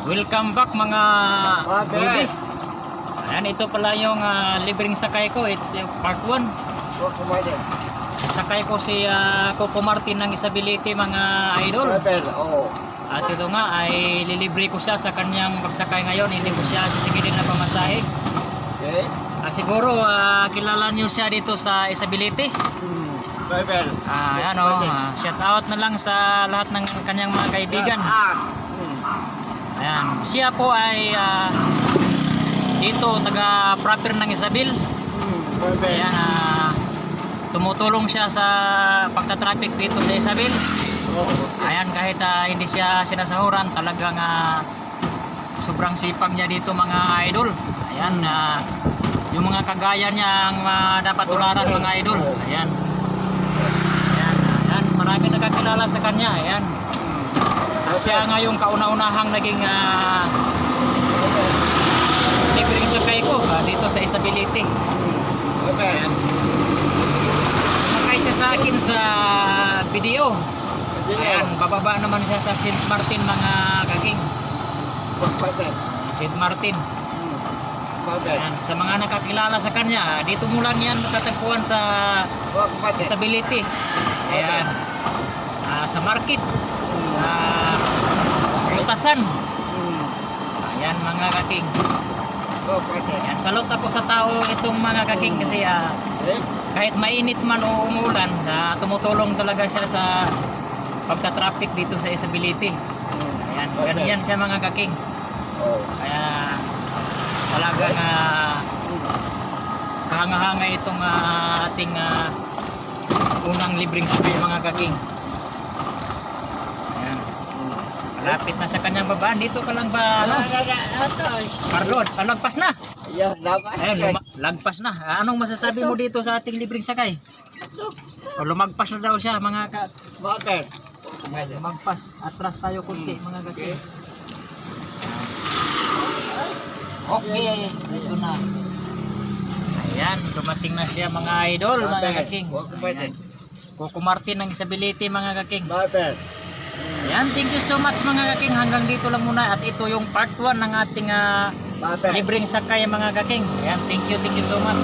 Welcome back mga baby. Ayan, ito pala yung libreng sakay ko. It's part 1. Sakay ko si Coco Martin ng Isabelite mga idol. At ito nga ay lilibre ko siya sa kanyang pagsakay ngayon. Hindi ko siya sisigilin na pamasahe. Siguro kilala niyo siya dito sa Isabelite. Ayan shout out na lang sa lahat ng kanyang mga kaibigan. Ayan, siya po ay dito taga proper ng Isabel. Ayan, tumutulong siya sa pagta-traffic dito sa Isabel. Ayan, kahit hindi siya sinasahuran, talagang sobrang sipag niya dito mga idol. Ayan, yung mga kagaya niya ang dapat tularan mga idol. Ayan. Ayan, marami nakakilala sa kanya. Ayan. Siya nga yung kauna-unahang naging libreng sakay ko dito sa Isabelite. Ayan. Sakay siya sa akin sa video. Ayan, bababa naman siya sa St. Martin mga kaking. St. Martin. Ayan, sa mga nakakilala sa kanya, dito mo lang yan matatagpuan sa Isabelite. Ayan. Sa market. Lutasan. Ayan mga kaking. Ayan, salot ako sa tao itong mga kaking kasi kahit mainit man o umulan, tumutulong talaga siya sa pagta-traffic dito sa Isabelite. Ayan, ganyan siya mga kaking. Kaya talagang kahanga-hanga itong ating unang libreng sakay mga kaking. Ayan. Malapit na sa kanyang babaan. Dito ka lang ba? Pardon, lagpas na. Ayan, lagpas na. Anong masasabi mo dito sa ating libreng sakay? O, lumagpas na daw siya mga Bakit? lumagpas. Atras tayo kunti mga kaking. Okay, ito na. Ayan, dumating na siya mga idol, mga kaking. Ayan. Coco Martin ng Isabelite mga kaking. Ayan, thank you so much mga kaking. Hanggang dito lang muna at ito yung part 1 ng ating libreng sakay mga kaking. Ayan, thank you so much.